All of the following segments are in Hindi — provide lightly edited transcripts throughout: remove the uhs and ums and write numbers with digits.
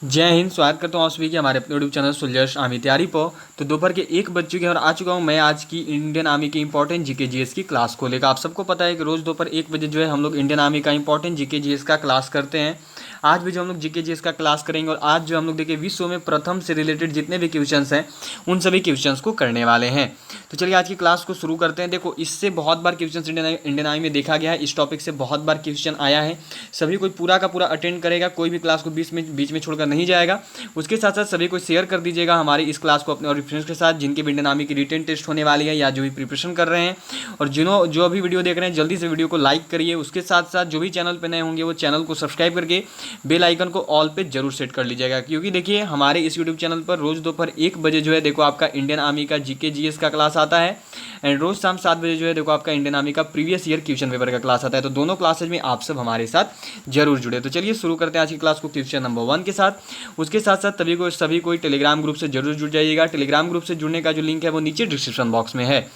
जय हिंद। स्वागत करता हूँ आप सभी के हमारे अपने यूट्यूब चैनल सुलझश आर्मी तैयारी पर। तो दोपहर के 1 बज चुके हैं और आ चुका हूँ मैं आज की इंडियन आर्मी की इंपॉर्टेंट जीके जीएस की क्लास को लेकर। आप सबको पता है कि रोज़ दोपहर 1 बजे जो है हम लोग इंडियन आर्मी का इंपॉर्टेंट जीके जीएस का क्लास करते हैं। आज भी जो हम लोग जीके जीएस का क्लास करेंगे और आज जो हम लोग देखिए विश्व में प्रथम से रिलेटेड जितने भी क्वेश्चंस हैं उन सभी क्वेश्चंस को करने वाले हैं। तो चलिए आज की क्लास को शुरू करते हैं। देखो, इससे बहुत बार क्वेश्चन इंडियन आर्मी में देखा गया है, इस टॉपिक से बहुत बार क्वेश्चन आया है। सभी कोई पूरा का पूरा अटेंड करेगा, कोई भी क्लास को बीच में छोड़कर नहीं जाएगा। उसके साथ साथ सभी को शेयर कर दीजिएगा हमारी इस क्लास को अपने और फ्रेंड्स के साथ जिनके भी इंडियन आर्मी की रिटन टेस्ट होने वाली है या जो भी प्रिपरेशन कर रहे हैं। और जो अभी वीडियो देख रहे हैं जल्दी से वीडियो को लाइक करिए। उसके साथ साथ जो भी चैनल पर नए होंगे वो चैनल को सब्सक्राइब करके बेल आइकन को ऑल पे जरूर सेट कर लीजिएगा, क्योंकि देखिए हमारे इस यूट्यूब चैनल पर रोज़ दोपहर 1 बजे जो है देखो आपका इंडियन आर्मी का जीके जीएस का क्लास आता है एंड रोज़ शाम 7 बजे जो है देखो आपका इंडियन आर्मी का प्रीवियस ईयर क्वेश्चन पेपर का क्लास आता है। तो दोनों क्लासेज में आप सब हमारे साथ जरूर जुड़े। तो चलिए शुरू करते हैं आज की क्लास को क्वेश्चन नंबर 1 के साथ। उसके साथ साथ सभी कोई टेलीग्राम ग्रुप से जरूर जुड़ जाइएगा। टेलीग्राम ग्रुप से जुड़ने का जो लिंक है वो नीचे डिस्क्रिप्शन बॉक्स में है।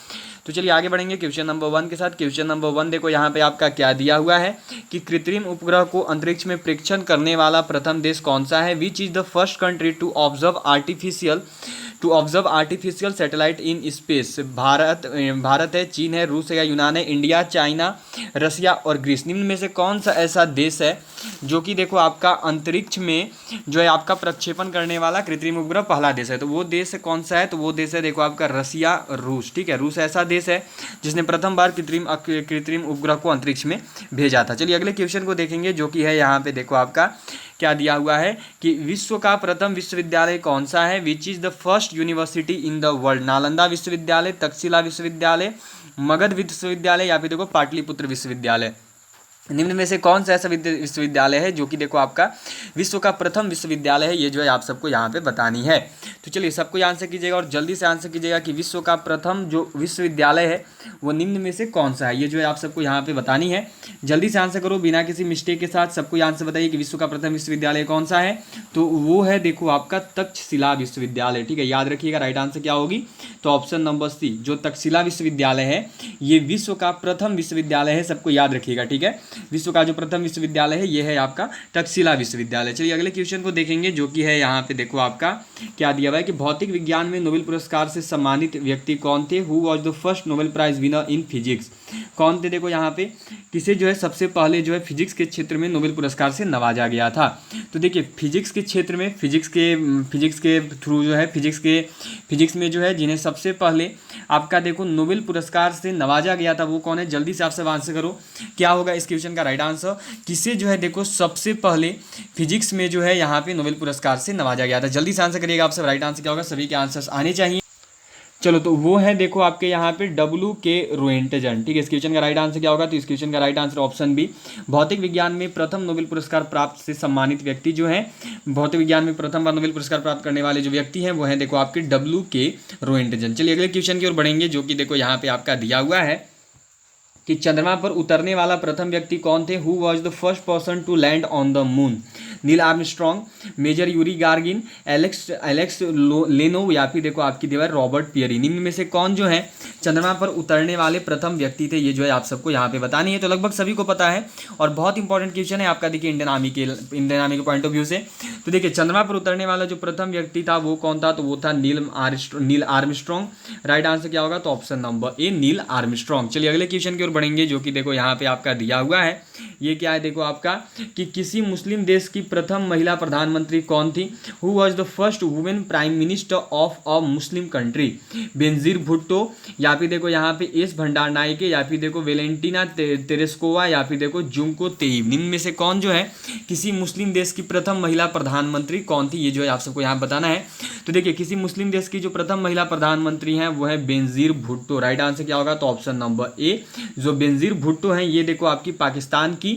तो चलिए आगे बढ़ेंगे क्वेश्चन नंबर 1 के साथ। क्वेश्चन नंबर 1 देखो यहाँ पे आपका क्या दिया हुआ है कि कृत्रिम उपग्रह को अंतरिक्ष में प्रेक्षण करने वाला प्रथम देश कौन सा है। Which is the first country to observe artificial satellite in space. Bharat है, चीन है, रूस है या यूनान है, इंडिया, चाइना, रसिया और ग्रीस। निम्न में से कौन सा ऐसा देश है जो कि देखो आपका अंतरिक्ष में जो है आपका प्रक्षेपण करने वाला कृत्रिम उपग्रह पहला देश है। तो वो देश कौन सा है, तो वो देश है देखो आपका रसिया और रूस। ठीक है, रूस ऐसा देश है जिसने प्रथम बार कृत्रिम उपग्रह को अंतरिक्ष में भेजा था। चलिए अगले क्वेश्चन को देखेंगे जो कि है यहाँ पे देखो आपका क्या दिया हुआ है कि विश्व का प्रथम विश्वविद्यालय कौन सा है। Which is the first university in the world. Nalanda विश्वविद्यालय, तक्षशिला विश्वविद्यालय, मगध विश्वविद्यालय या फिर देखो पाटलिपुत्र विश्वविद्यालय। निम्न में से कौन सा ऐसा विश्वविद्यालय है जो कि देखो आपका विश्व का प्रथम विश्वविद्यालय है, ये जो है आप सबको यहाँ पे बतानी है। तो चलिए सबको आंसर कीजिएगा और जल्दी से आंसर कीजिएगा कि विश्व का प्रथम जो विश्वविद्यालय है वो निम्न में से कौन सा है, ये जो है आप सबको यहाँ पे बतानी है। जल्दी से आंसर करो बिना किसी मिस्टेक के साथ। सबको आंसर बताइए कि विश्व का प्रथम विश्वविद्यालय कौन सा है, तो वो है देखो आपका तक्षशिला विश्वविद्यालय। ठीक है, याद रखिएगा राइट आंसर क्या होगी, तो ऑप्शन नंबर सी जो तक्षशिला विश्वविद्यालय है ये विश्व का प्रथम विश्वविद्यालय है। सबको याद रखिएगा। ठीक है, विश्व का जो प्रथम विश्वविद्यालय है ये है आपका तक्षशिला विश्वविद्यालय। चलिए अगले क्वेश्चन को देखेंगे जो कि है यहाँ पे देखो आपका क्या दिया हुआ है कि भौतिक विज्ञान में नोबेल पुरस्कार से सम्मानित व्यक्ति कौन थे। Who was the first Nobel prize winner in physics. कौन थे देखो यहाँ पे किसे जो है सबसे पहले जो है फिजिक्स के क्षेत्र में नोबेल पुरस्कार से नवाजा गया था। तो देखिए फिजिक्स के क्षेत्र में फिजिक्स के थ्रू जो है फिजिक्स में जो है जिन्हें सबसे पहले आपका देखो नोबेल पुरस्कार से नवाजा गया था वो कौन है। जल्दी से आप सब आंसर करो क्या होगा इस क्वेश्चन का राइट आंसर। किसे जो है देखो सबसे पहले फिजिक्स में जो है यहाँ पे नोबेल पुरस्कार से नवाजा गया था। जल्दी से आंसर करिएगा आप सब। राइट आंसर क्या होगा, सभी के आंसर्स आने चाहिए। चलो तो वो है देखो आपके यहाँ पे W.K. रोएंटजन। ठीक है, इस क्वेश्चन का राइट आंसर क्या होगा, तो इस क्वेश्चन का राइट आंसर ऑप्शन बी भौतिक विज्ञान में प्रथम नोबेल पुरस्कार प्राप्त से सम्मानित व्यक्ति जो है भौतिक विज्ञान में प्रथम बार नोबेल पुरस्कार प्राप्त करने वाले जो व्यक्ति हैं वो है देखो आपके W.K. रोएंटजन। चलिए अगले क्वेश्चन की ओर बढ़ेंगे जो कि देखो यहाँ पे आपका दिया हुआ है कि चंद्रमा पर उतरने वाला प्रथम व्यक्ति कौन थे। Who was the first person to land on the moon. Neil Armstrong, Major Yuri Gagarin, Alex Leonov या फिर देखो आपकी दीवार रॉबर्ट पियरी। निम्न में से कौन जो है चंद्रमा पर उतरने वाले प्रथम व्यक्ति थे, ये जो है आप सबको यहाँ पे बतानी है। तो लगभग सभी को पता है और बहुत इंपॉर्टेंट क्वेश्चन है आपका देखिए इंडियन आर्मी के पॉइंट ऑफ व्यू से। तो देखिए चंद्रमा पर उतरने वाला जो प्रथम व्यक्ति था वो कौन था, तो वो था नील आर्मस्ट्रॉन्ग। राइट आंसर क्या होगा, तो option number A Neil Armstrong. चलिए अगले क्वेश्चन की ओर बढ़ेंगे जो कि देखो यहाँ पे आपका दिया हुआ है। ये क्या है देखो आपका कि किसी मुस्लिम देश की प्रथम महिला प्रधानमंत्री कौन थी। Who was the first women prime minister of a Muslim country. Benazir Bhutto या फिर देखो यहाँ पे एस भंडार नायके या फिर देखो वेलेंटिना तेरेस्कोवा या फिर देखो जुंको तेईब। निम्न में से कौन जो है किसी मुस्लिम देश की प्रथम महिला प्रधानमंत्री कौन थी, ये जो है आप सबको यहाँ बताना है। तो देखिए किसी मुस्लिम देश की जो प्रथम महिला प्रधानमंत्री हैं वो है बेनजीर भुट्टो। राइट आंसर क्या होगा, तो ऑप्शन नंबर ए जो बेनजीर भुट्टो हैं ये देखो आपकी पाकिस्तान की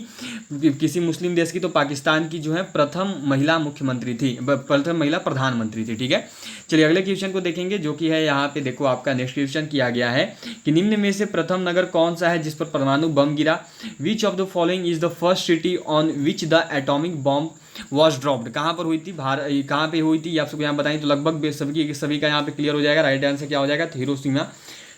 किसी मुस्लिम देश की तो पाकिस्तान की जो है प्रथम महिला मुख्यमंत्री थी, प्रथम महिला प्रधानमंत्री थी। ठीक है, चलिए अगले क्वेश्चन को देखेंगे जो कि है यहाँ पे देखो आपका नेक्स्ट क्वेश्चन किया गया है कि निम्न में से प्रथम नगर कौन सा है जिस पर परमाणु बम गिरा। Which of the following is the first city on which the atomic bomb was dropped. कहाँ पर हुई थी, कहाँ पे हुई थी, आप सबको यहाँ बताएं तो लगभग सभी का यहाँ पे क्लियर हो जाएगा। राइट आंसर क्या हो जाएगा, तो हिरोशिमा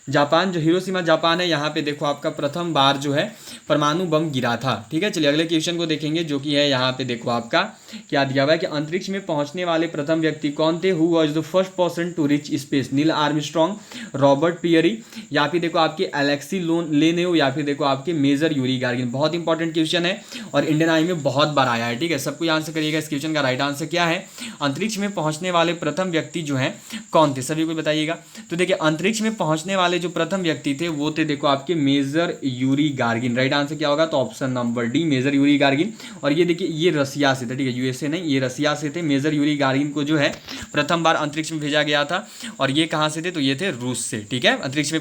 जापान, जो हिरोशिमा जापान है, यहाँ पे देखो आपका प्रथम बार जो है परमाणु बम गिरा था। ठीक है, चलिए अगले क्वेश्चन को देखेंगे, जो कि है यहाँ पे देखो आपका क्या दिया हुआ है कि अंतरिक्ष में पहुंचने वाले प्रथम व्यक्ति कौन थे? Who was the first person to reach space? Neil Armstrong, Robert Peary, या फिर देखो आपके एलेक्सी लेनेव, या फिर देखो आपके मेजर यूरी गार्गिन। बहुत इंपॉर्टेंट क्वेश्चन है और इंडियन आर्मी में बहुत बार आया है। ठीक है, सबको आंसर करिएगा। इस क्वेश्चन का राइट आंसर क्या है? अंतरिक्ष में पहुंचने वाले प्रथम व्यक्ति जो है कौन थे? सभी को बताइएगा। तो देखिए, अंतरिक्ष में पहुंचने वाले जो प्रथम व्यक्ति थे वो थे देखो आपके major Yuri Gagarin. Right answer क्या होगा? तो option number D, major Yuri Gagarin. और ये देखिए, ये रसिया से थे। ठीक है, यूएसए नहीं, ये रसिया से थे। मेजर यूरी गार्गिन को जो है प्रथम बार अंतरिक्ष में भेजा गया था। और ये कहाँ से थे? तो ये थे रूस से। ठीक है, अंतरिक्ष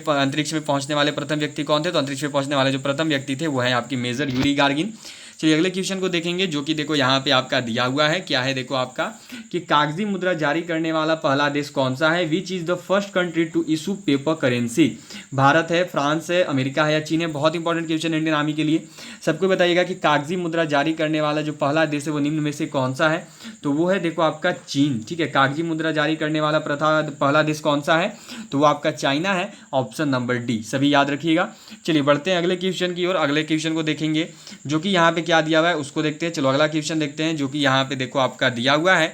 में पहुंचने वाले प्रथम व्यक्ति कौन थे? तो अंतरिक्ष में पहुंचने वाले जो प्रथम व्यक्ति थे वो है आपके मेजर यूरी गार्गिन। चलिए अगले क्वेश्चन को देखेंगे, जो कि देखो यहाँ पे आपका दिया हुआ है। क्या है? देखो आपका कि कागजी मुद्रा जारी करने वाला पहला देश कौन सा है? Which is the first country to issue paper currency? Bharat है, फ्रांस है, अमेरिका है या चीन है? बहुत इंपॉर्टेंट क्वेश्चन है इंडियन आर्मी के लिए। सबको बताइएगा कि कागजी मुद्रा जारी करने वाला जो पहला देश है वो निम्न में से कौन सा है? तो वो है देखो आपका चीन। ठीक है, कागजी मुद्रा जारी करने वाला पहला देश कौन सा है? तो वो आपका चाइना है, ऑप्शन नंबर डी। सभी याद रखिएगा। चलिए बढ़ते हैं अगले क्वेश्चन की ओर। अगले क्वेश्चन को देखेंगे, जो कि यहाँ पे क्या दिया हुआ है उसको देखते हैं। चलो अगला क्वेश्चन देखते हैं, जो कि यहाँ पे देखो आपका दिया हुआ है।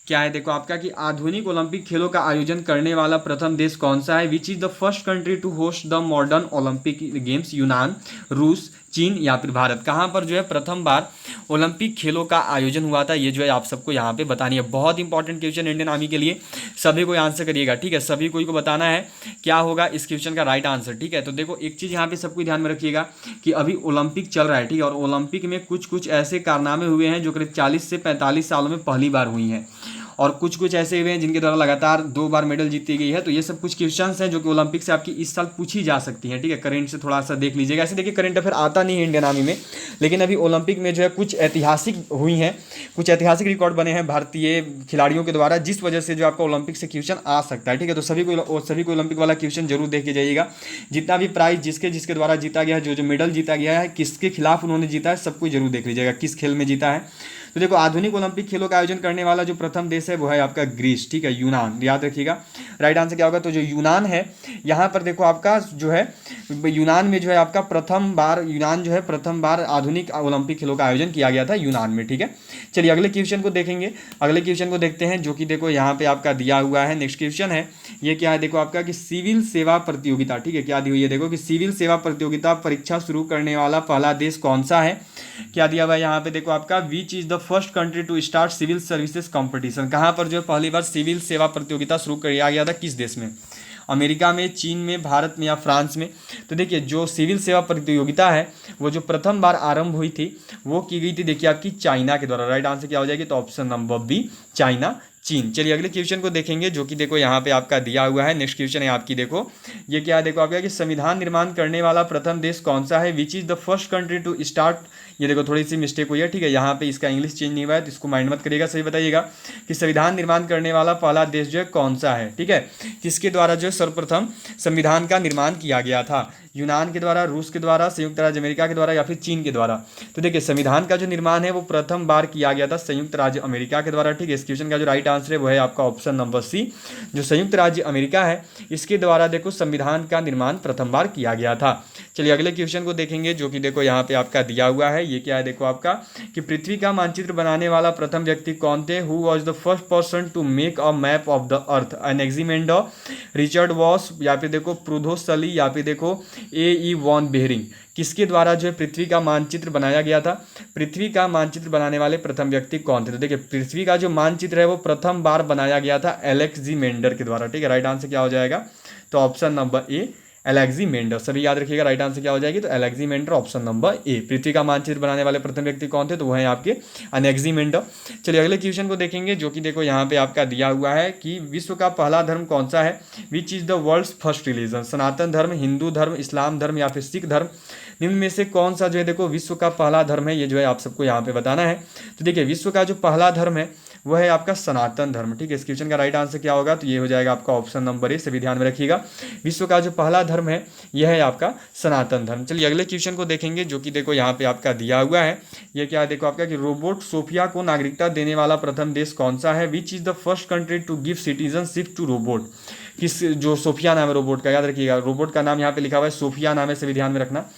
क्या है? देखो आपका कि आधुनिक ओलंपिक खेलों का आयोजन करने वाला प्रथम देश कौन सा है? Which is the first country to host the modern Olympic games? यूनान, रूस, चीन या फिर भारत? कहाँ पर जो है प्रथम बार ओलंपिक खेलों का आयोजन हुआ था? ये जो है आप सबको यहाँ पे बतानी है। बहुत इंपॉर्टेंट क्वेश्चन इंडियन आर्मी के लिए, सभी को आंसर करिएगा। ठीक है, सभी को बताना है क्या होगा इस क्वेश्चन का राइट आंसर। ठीक है, तो देखो एक चीज़ यहाँ पे सबको ध्यान में रखिएगा कि अभी ओलंपिक चल रहा है। ठीक है, और ओलंपिक में कुछ कुछ ऐसे कारनामे हुए हैं जो करीब 40 से 45 सालों में पहली बार हुई हैं, और कुछ कुछ ऐसे हुए हैं जिनके द्वारा लगातार 2 बार मेडल जीती गई है। तो ये सब कुछ क्वेश्चंस हैं जो कि ओलंपिक से आपकी इस साल पूछी जा सकती हैं। ठीक है, करंट से थोड़ा सा देख लीजिएगा। ऐसे देखिए, करंट अफेयर आता नहीं है इंडियन आर्मी में, लेकिन अभी ओलंपिक में जो है कुछ ऐतिहासिक हुई हैं, कुछ ऐतिहासिक रिकॉर्ड बने हैं भारतीय खिलाड़ियों के द्वारा, जिस वजह से जो आपका ओलंपिक से क्वेश्चन आ सकता है। ठीक है, तो सभी को ओलंपिक वाला क्वेश्चन जरूर देख के जाइएगा। जितना भी प्राइज जिसके द्वारा जीता गया है, जो मेडल जीता गया है, किसके खिलाफ उन्होंने जीता है, सब कुछ जरूर देख लीजिएगा, किस खेल में जीता है। तो देखो, आधुनिक ओलंपिक खेलों का आयोजन करने वाला जो प्रथम देश है वो है आपका ग्रीस। ठीक है, यूनान, याद रखिएगा। राइट आंसर क्या होगा? तो जो यूनान है, यहाँ पर देखो आपका जो है यूनान में जो है आपका प्रथम बार आधुनिक ओलंपिक खेलों का आयोजन किया गया था यूनान में। ठीक है, चलिए अगले क्वेश्चन को देखेंगे। अगले क्वेश्चन को देखते हैं, जो कि देखो यहाँ पे आपका दिया हुआ है। नेक्स्ट क्वेश्चन है, ये क्या है? देखो आपका कि सिविल सेवा प्रतियोगिता। ठीक है, क्या दी हुई है? देखो कि सिविल सेवा प्रतियोगिता परीक्षा शुरू करने वाला पहला देश कौन सा है? क्या दिया हुआ है यहाँ पे? देखो आपका which is the first country to start civil services competition? कहाँ पर जो है पहली बार सिविल सेवा प्रतियोगिता शुरू किया गया था? किस देश में? अमेरिका में, चीन में, भारत में या फ्रांस में? तो देखिए, जो सिविल सेवा प्रतियोगिता है वो जो प्रथम बार आरंभ हुई थी वो की गई थी देखिए आपकी चाइना के द्वारा। राइट आंसर क्या हो जाएगी? तो ऑप्शन नंबर बी, चाइना, चीन। चलिए अगले क्वेश्चन को देखेंगे, जो कि देखो यहाँ पे आपका दिया हुआ है। नेक्स्ट क्वेश्चन है आपकी, देखो ये क्या है? देखो आपका कि संविधान निर्माण करने वाला प्रथम देश कौन सा है? Which is the first country to start? ये देखो थोड़ी सी मिस्टेक हुई है। ठीक है, यहाँ पे इसका इंग्लिश चेंज नहीं हुआ है, तो इसको माइंड मत करिएगा। सही बताइएगा कि संविधान निर्माण करने वाला पहला देश जो है कौन सा है? ठीक है, किसके द्वारा जो है सर्वप्रथम संविधान का निर्माण किया गया था? यूनान के द्वारा, रूस के द्वारा, संयुक्त राज्य अमेरिका के द्वारा या फिर चीन के द्वारा? तो देखिए, संविधान का जो निर्माण है वो प्रथम बार किया गया था संयुक्त राज्य अमेरिका के द्वारा। ठीक है, इस क्वेश्चन का जो राइट आंसर है वो है आपका ऑप्शन नंबर सी, जो संयुक्त राज्य अमेरिका है इसके द्वारा देखो संविधान का निर्माण प्रथम बार किया गया था। चलिए अगले क्वेश्चन को देखेंगे, जो कि देखो यहाँ पे आपका दिया हुआ है। ये क्या है? देखो आपका कि पृथ्वी का मानचित्र बनाने वाला प्रथम व्यक्ति कौन थे? Who was the first person to make a map of the earth? Anaximander, Richard Voss, या फिर देखो प्रूथो सली, या फिर देखो ए वॉन बेहरिंग? किसके द्वारा जो है पृथ्वी का मानचित्र बनाया गया था? पृथ्वी का मानचित्र बनाने वाले प्रथम व्यक्ति कौन थे? तो देखिए, पृथ्वी का जो मानचित्र है वो प्रथम बार बनाया गया था एलेक्जेंडर के द्वारा। ठीक है, राइट आंसर क्या हो जाएगा? तो ऑप्शन नंबर ए, एलेक्जेंडर। सभी याद रखिएगा, राइट आंसर क्या हो जाएगी? तो एलेक्जेंडर, ऑप्शन नंबर ए। पृथ्वी का मानचित्र बनाने वाले प्रथम व्यक्ति कौन थे? तो वह है आपके एलेक्जेंडर। चलिए अगले क्वेश्चन को देखेंगे, जो कि देखो यहाँ पे आपका दिया हुआ है कि विश्व का पहला धर्म कौन सा है? Which is the world's first religion? Sanatan Dharma, Hindu धर्म, इस्लाम धर्म या फिर सिख धर्म? निम्न में से कौन सा जो है देखो विश्व का पहला धर्म है? ये जो है आप सबको यहाँ पे बताना है। तो देखिए, विश्व का जो पहला धर्म है वह है आपका सनातन धर्म। ठीक है, इस क्वेश्चन का राइट आंसर क्या होगा? तो ये हो जाएगा आपका ऑप्शन नंबर ए। सभी ध्यान में रखिएगा, विश्व का जो पहला धर्म है यह है आपका सनातन धर्म। चलिए अगले क्वेश्चन को देखेंगे, जो कि देखो यहाँ पे आपका दिया हुआ है। ये क्या है? देखो आपका कि रोबोट सोफिया को नागरिकता देने वाला प्रथम देश कौन सा है? Which is the first country to give citizenship to robot? किस, जो सोफिया नाम है रोबोट का, याद रखिएगा रोबोट का नाम यहाँ पे लिखा हुआ है सोफिया नाम है, सभी ध्यान में रखना।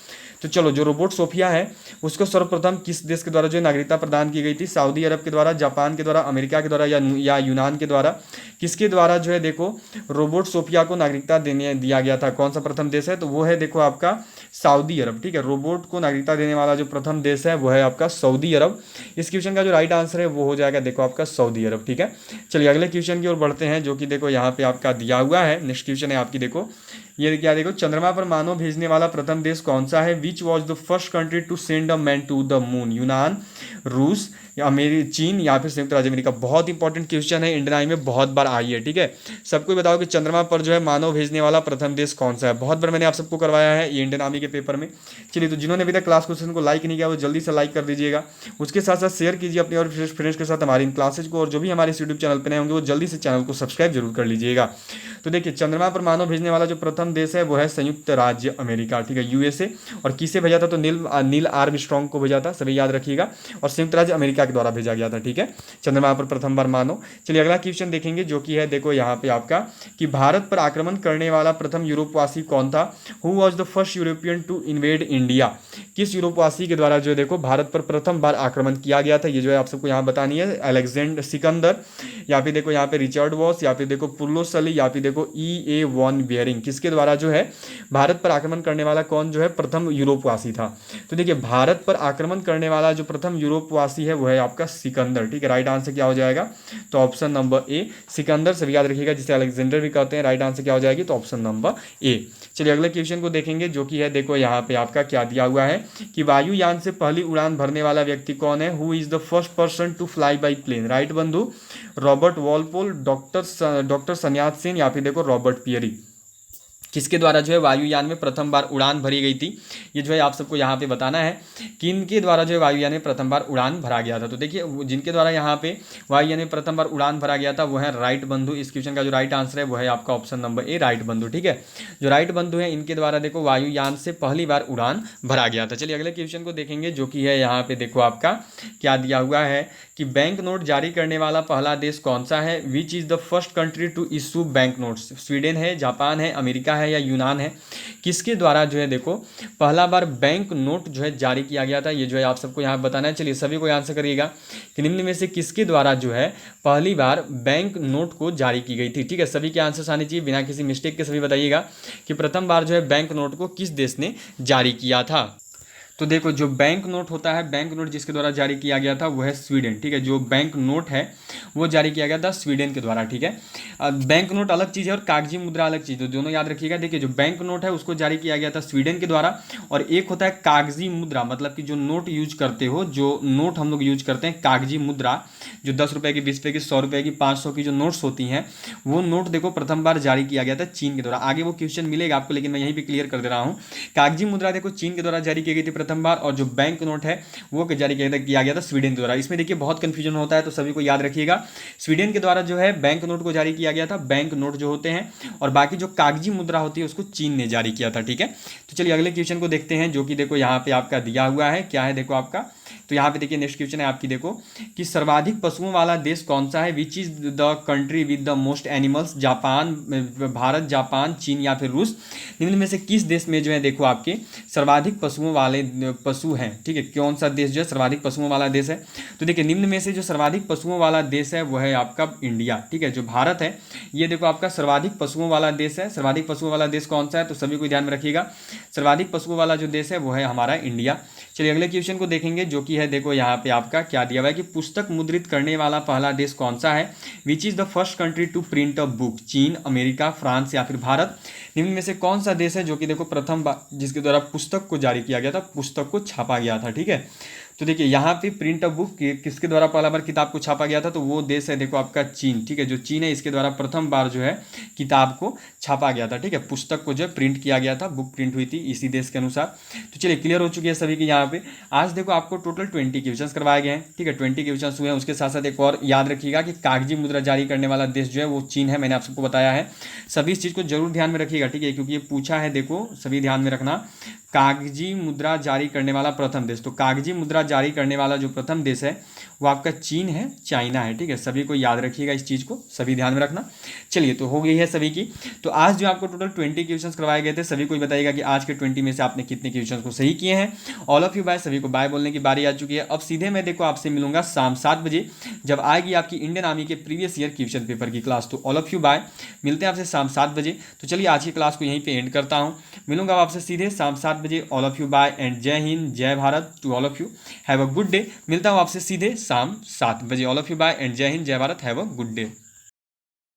तो चलो, जो रोबोट सोफिया है उसको सर्वप्रथम किस देश के द्वारा जो है नागरिकता प्रदान की गई थी? सऊदी अरब के द्वारा, जापान के द्वारा, अमेरिका के द्वारा या यूनान के द्वारा? किसके द्वारा जो है देखो रोबोट सोफिया को नागरिकता देने दिया गया था? कौन सा प्रथम देश है? तो वो है देखो आपका सऊदी अरब। ठीक है, रोबोट को नागरिकता देने वाला जो प्रथम देश है वो है आपका सऊदी अरब। इस क्वेश्चन का जो राइट आंसर है वो हो जाएगा देखो आपका सऊदी अरब। ठीक है, चलिए अगले क्वेश्चन की ओर बढ़ते हैं, जो कि देखो यहाँ पे आपका दिया हुआ है। नेक्स्ट क्वेश्चन है आपकी देखो, ये क्या देखो, चंद्रमा पर मानव भेजने वाला प्रथम देश कौन सा है? Which was the first country to send a man to the moon? यूनान, रूस या चीन या फिर संयुक्त राज्य अमेरिका? बहुत इंपॉर्टेंट क्वेश्चन है, इंडियन आई में बहुत बार आई है। ठीक है, सबको बताओ कि चंद्रमा पर जो है मानव भेजने वाला प्रथम देश कौन सा है? बहुत बार मैंने आप सबको करवाया है ये इंडियन आर्मी के पेपर में। चलिए, तो जिन्होंने अभी तक क्लास क्वेश्चन को लाइक नहीं किया वो जल्दी से लाइक कर दीजिएगा, उसके साथ साथ शेयर कीजिए अपने और फ्रेंड्स के साथ हमारी इन क्लासेज को, और जो भी हमारे यूट्यूब चैनल पर नए होंगे वो जल्दी से चैनल को सब्सक्राइब जरूर कर लीजिएगा। तो देखिए, चंद्रमा पर मानव भेजने वाला जो प्रथम देश है वो है संयुक्त राज्य अमेरिका। ठीक है, यूएसए। और किसे भेजा था? तो नील आर्मस्ट्रांग को भेजा था, सभी याद रखिएगा, और संयुक्त राज्य अमेरिका के द्वारा भेजा गया था। ठीक है, चंद्रमा पर प्रथम बार मानव। चलिए अगला क्वेश्चन देखेंगे, जो कि है देखो यहाँ पे आपका कि भारत पर आक्रमण करने वाला प्रथम यूरोपवासी कौन था? Who was the first European to invade India? किस यूरोपवासी के द्वारा जो है देखो भारत पर प्रथम बार आक्रमण किया गया था? ये जो है आप सबको यहाँ बतानी है। अलेक्जेंडर सिकंदर, या फिर देखो यहाँ पे रिचर्ड वॉस, या फिर देखो पुर्लो सली, या फिर देखो E.A. Von Behring? किसके द्वारा जो है भारत पर आक्रमण करने वाला कौन जो है प्रथम यूरोपवासी था? तो देखिए, भारत पर आक्रमण करने वाला जो प्रथम यूरोपवासी है वो है आपका सिकंदर। ठीक है, राइट आंसर क्या हो जाएगा? तो ऑप्शन नंबर ए सिकंदर, सभी याद रखिएगा, जिसे अलेक्जेंडर भी कहते हैं। राइट आंसर क्या हो जाएगी? तो ऑप्शन नंबर ए। चलिए अगले क्वेश्चन को देखेंगे, जो कि है देखो यहाँ पे आपका क्या दिया हुआ है कि वायुयान से पहली उड़ान भरने वाला व्यक्ति कौन है? Who is the first person to fly by plane? Wright बंधु, Robert Walpole, doctor Sun Yat Sen, या फिर देखो रॉबर्ट पियरी? किसके द्वारा जो है वायुयान में प्रथम बार उड़ान भरी गई थी? ये जो है आप सबको यहाँ पे बताना है कि इनके द्वारा जो है वायुयान में प्रथम बार उड़ान भरा गया था। तो देखिए, जिनके द्वारा यहाँ पे वायुयान में प्रथम बार उड़ान भरा गया था वो है राइट बंधु। इस क्वेश्चन का जो राइट आंसर है वो है आपका ऑप्शन नंबर ए, राइट बंधु। ठीक है, जो राइट बंधु है इनके द्वारा देखो वायुयान से पहली बार उड़ान भरा गया था। चलिए अगले क्वेश्चन को देखेंगे, जो कि है यहाँ पे देखो आपका क्या दिया हुआ है कि बैंक नोट जारी करने वाला पहला देश कौन सा है? Which is the first country to issue bank notes? Sweden है, जापान है, अमेरिका है या यूनान है? किसके द्वारा जो है देखो पहला बार बैंक नोट जो है जारी किया गया था? ये जो है आप सबको यहाँ बताना है। चलिए सभी को आंसर करिएगा कि निम्न में से किसके द्वारा जो है पहली बार बैंक नोट को जारी की गई थी? ठीक है, सभी के आंसर आने चाहिए बिना किसी मिस्टेक के। सभी बताइएगा कि प्रथम बार जो है बैंक नोट को किस देश ने जारी किया था? तो देखो, जो बैंक नोट होता है, बैंक नोट जिसके द्वारा जारी किया गया था वो है स्वीडन। ठीक है, जो बैंक नोट है वो जारी किया गया था स्वीडन के द्वारा। ठीक है, बैंक नोट अलग चीज़ है और कागजी मुद्रा अलग चीज़ है, दोनों याद रखिएगा। देखिए, जो बैंक नोट है उसको जारी किया गया था स्वीडन के द्वारा, और एक होता है कागजी मुद्रा, मतलब कि जो नोट यूज करते हो, जो नोट हम लोग यूज करते हैं कागजी मुद्रा, जो 10 रुपये की, 20 रुपये की, 100 रुपये की, 500 की जो नोट्स होती हैं, वो नोट देखो प्रथम बार जारी किया गया था चीन के द्वारा। आगे वो क्वेश्चन मिलेगा आपको, लेकिन मैं यहीं पे क्लियर कर दे रहा हूँ। कागजी मुद्रा देखो चीन के द्वारा जारी की गई थी प्रथम बार, और जो बैंक नोट है वो जारी किया गया था स्वीडन के द्वारा। इसमें देखिए बहुत कंफ्यूजन होता है, तो सभी को याद रखिएगा, स्वीडन के द्वारा जो है बैंक नोट को जारी किया गया था, बैंक नोट जो होते हैं, और बाकी जो कागजी मुद्रा होती है उसको चीन ने जारी किया था। ठीक है, तो चलिए अगले क्वेश्चन को देखते हैं, जो कि देखो यहाँ पे आपका दिया हुआ है। क्या है देखो आपका, तो यहाँ पे देखिए नेक्स्ट क्वेश्चन है आपकी देखो कि सर्वाधिक पशुओं वाला देश कौन सा है? Which is the country with the most animals? Japan, Bharat, Japan, चीन या फिर रूस? निम्न में से किस देश में जो है देखो आपके सर्वाधिक पशुओं वाले पशु हैं? ठीक है, कौन सा देश जो है सर्वाधिक पशुओं वाला देश है? तो देखिए, निम्न में से जो सर्वाधिक पशुओं वाला देश है वो है आपका इंडिया। ठीक है, जो भारत है ये देखो आपका सर्वाधिक पशुओं वाला देश है। सर्वाधिक पशुओं वाला देश कौन सा है? तो सभी को ध्यान में रखिएगा, सर्वाधिक पशुओं वाला जो देश है वो है हमारा इंडिया। चलिए अगले क्वेश्चन को देखेंगे, जो कि है देखो यहाँ पे आपका क्या दिया हुआ है कि पुस्तक मुद्रित करने वाला पहला देश कौन सा है? Which is the first country to print a book? चीन, अमेरिका, फ्रांस या फिर भारत? निम्न में से कौन सा देश है जो कि देखो प्रथम बार जिसके द्वारा पुस्तक को जारी किया गया था, पुस्तक को छापा गया था? ठीक है, तो देखिए यहाँ पे प्रिंट अ बुक किसके द्वारा पहला बार किताब को छापा गया था? तो वो देश है देखो आपका चीन। ठीक है, जो चीन है इसके द्वारा प्रथम बार जो है किताब को छापा गया था। ठीक है, पुस्तक को जो है प्रिंट किया गया था, बुक प्रिंट हुई थी इसी देश के अनुसार। तो चलिए क्लियर हो चुकी है सभी की यहाँ पे। आज देखो आपको टोटल 20 क्वेश्चन करवाए गए हैं। ठीक है, 20 क्वेश्चन हुए हैं। उसके साथ साथ एक और याद रखिएगा कि कागजी मुद्रा जारी करने वाला देश जो है वो चीन है, मैंने आप सबको बताया है। सभी इस चीज़ को जरूर ध्यान में रखिएगा। ठीक है, क्योंकि ये पूछा है, देखो सभी ध्यान में रखना, कागजी मुद्रा जारी करने वाला प्रथम देश। तो कागजी मुद्रा जारी करने वाला जो प्रथम देश है वो आपका चीन है, चाइना है। ठीक है, सभी को याद रखिएगा इस चीज़ को, सभी ध्यान में रखना। चलिए, तो हो गई है सभी की। तो आज जो आपको टोटल 20 क्वेश्चंस करवाए गए थे, सभी को बताइएगा कि आज के 20 में से आपने कितने क्वेश्चंस को सही किए हैं। ऑल ऑफ यू बाय, सभी को बाय बोलने की बारी आ चुकी है। अब सीधे मैं देखो आपसे मिलूंगा शाम 7 बजे, जब आएगी आपकी इंडियन आर्मी के प्रीवियस ईयर क्वेश्चन पेपर की क्लास। तो ऑल ऑफ यू बाय, मिलते हैं आपसे शाम 7 बजे। तो चलिए आज की क्लास को यहीं पे एंड करता हूँ, मिलूंगा आपसे सीधे शाम 7 बजे। All of you bye and जय हिंद, जय Bharat to all of you, have a good day. मिलता हूँ आपसे सीधे शाम 7 बजे। All of you bye and जय हिंद, जय Bharat, have a good day.